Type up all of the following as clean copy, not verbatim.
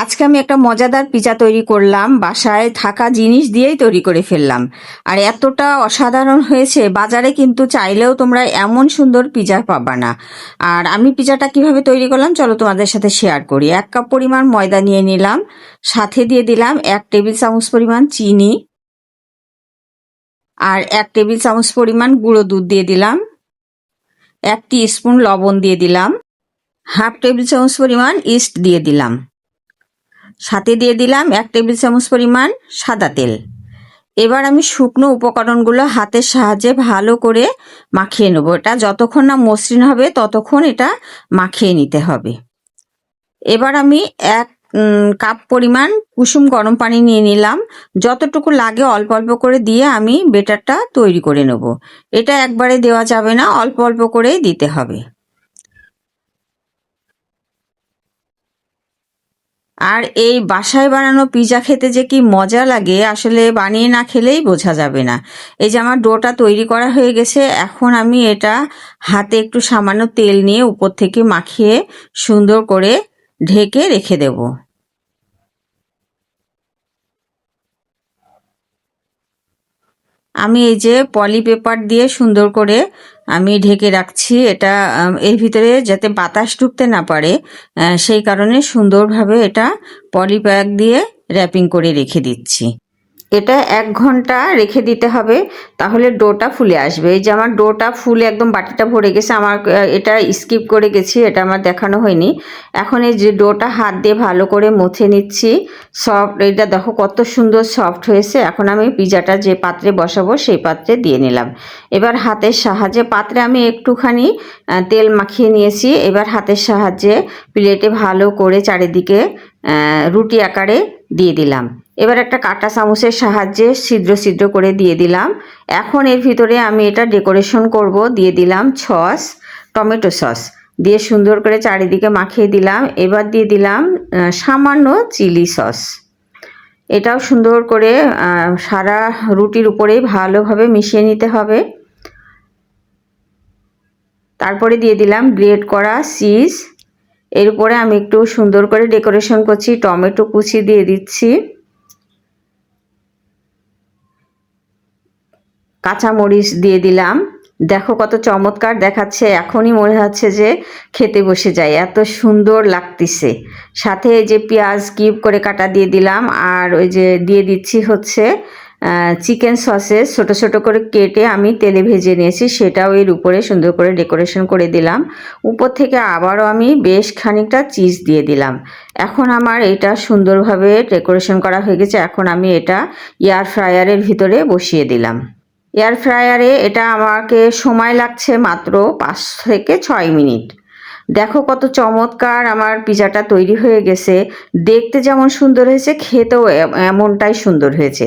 আজকে আমি একটা মজাদার পিৎজা তৈরি করলাম, বাসায় থাকা জিনিস দিয়েই তৈরি করে ফেললাম। আর এতটা অসাধারণ হয়েছে, বাজারে কিন্তু চাইলেও তোমরা এমন সুন্দর পিৎজা পাবা না। আর আমি পিৎজাটা কিভাবে তৈরি করলাম চলো তোমাদের সাথে শেয়ার করি। 1 কাপ পরিমাণ ময়দা নিয়ে নিলাম, সাথে দিয়ে দিলাম 1 টেবিল চামচ পরিমাণ চিনি, আর 1 টেবিল চামচ পরিমাণ গুঁড়ো দুধ দিয়ে দিলাম, 1 টিস্পুন লবণ দিয়ে দিলাম, হাফ টেবিল চামচ পরিমাণ ইস্ট দিয়ে দিলাম, সাথে দিয়ে দিলাম 1 টেবিল চামচ পরিমাণ সাদা তেল। এবার আমি শুকনো উপকরণগুলো হাতের সাহায্যে ভালো করে মাখিয়ে নেব। এটা যতক্ষণ না মসৃণ হবে ততক্ষণ এটা মাখিয়ে নিতে হবে। এবার আমি 1 কাপ পরিমাণ কুসুম গরম পানি নিয়ে নিলাম। যতটুকু লাগে অল্প অল্প করে দিয়ে আমি বেটারটা তৈরি করে নেব। এটা একবারে দেওয়া যাবে না, অল্প অল্প করেই দিতে হবে। আর এই বাসায় বানানো পিৎজা খেতে যে কি মজা লাগে, আসলে বানিয়ে না খেলেই বোঝা যাবে না। এই যে আমার ডোটা তৈরি করা হয়ে গেছে, এখন আমি এটা হাতে একটু সামান্য তেল নিয়ে উপর থেকে মাখিয়ে সুন্দর করে ঢেকে রেখে দেব। আমি এই যে পলি পেপার দিয়ে সুন্দর করে আমি ঢেকে রাখছি। এটা এর ভিতরে যাতে বাতাস ঢুকতে না পারে, সেই কারণে সুন্দরভাবে এটা পলি ব্যাগ দিয়ে র্যাপিং করে রেখে দিচ্ছি। এটা 1 ঘন্টা রেখে দিতে হবে, তাহলে ডোটা ফুলে আসবে। এই যে আমার ডোটা ফুলে একদম বাটিটা ভরে গেছে। আমার এটা স্কিপ করে গেছি, এটা আমার দেখানো হয়নি। এখন এই যে ডোটা হাত দিয়ে ভালো করে মুছে নিচ্ছি। সফট, এটা দেখো কত সুন্দর সফট হয়েছে। এখন আমি পিৎজাটা যে পাত্রে বসাবো সেই পাত্রে দিয়ে নিলাম। এবার হাতের সাহায্যে, পাত্রে আমি একটুখানি তেল মাখিয়ে নিয়েছি। এবার হাতের সাহায্যে প্লেটে ভালো করে চারিদিকে রুটি আকারে দিয়ে দিলাম। এবার একটা কাঁটা চামচের সাহায্যে ছিদ্র ছিদ্র করে দিয়ে দিলাম। এখন এর ভিতরে আমি এটা ডেকোরেশন করব। দিয়ে দিলাম সস, টমেটো সস দিয়ে সুন্দর করে চারিদিকে মাখিয়ে দিলাম। এবার দিয়ে দিলাম সামান্য চিলি সস। এটাও সুন্দর করে সারা রুটির উপরেই ভালোভাবে মিশিয়ে নিতে হবে। তারপরে দিয়ে দিলাম গ্রেট করা চিজ। এর উপরে আমি একটু সুন্দর করে ডেকোরেশন করছি, টমেটো কুচি দিয়ে দিচ্ছি, কাঁচামরিচ দিয়ে দিলাম। দেখো কত চমৎকার দেখাচ্ছে, এখনই মনে হচ্ছে যে খেতে বসে যায়, এত সুন্দর লাগতেছে। সাথে এই যে পেঁয়াজ কিউব করে কাটা দিয়ে দিলাম, আর ওই যে দিয়ে দিচ্ছি হচ্ছে চিকেন সসেস ছোট ছোট করে কেটে আমি তেলে ভেজে নিয়েছি, সেটাও এর উপরে সুন্দর করে ডেকোরেশন করে দিলাম। উপর থেকে আবারও আমি বেশ খানিকটা চিজ দিয়ে দিলাম। এখন আমার এটা সুন্দরভাবে ডেকোরেশন করা হয়ে গেছে। এখন আমি এটা এয়ার ফ্রায়ারের ভিতরে বসিয়ে দিলাম। এয়ার ফ্রায়ারে এটা আমাকে সময় লাগছে মাত্র 5 থেকে 6 মিনিট। দেখো কত চমৎকার আমার পিৎজাটা তৈরি হয়ে গেছে। দেখতে যেমন সুন্দর হয়েছে, খেতেও এমনটাই সুন্দর হয়েছে।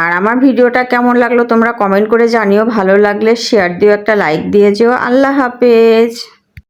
আর আমার ভিডিওটা কেমন লাগলো তোমরা কমেন্ট করে জানিও। ভালো লাগলে শেয়ার দিও, একটা লাইক দিয়ে যেও। আল্লাহ হাফেজ।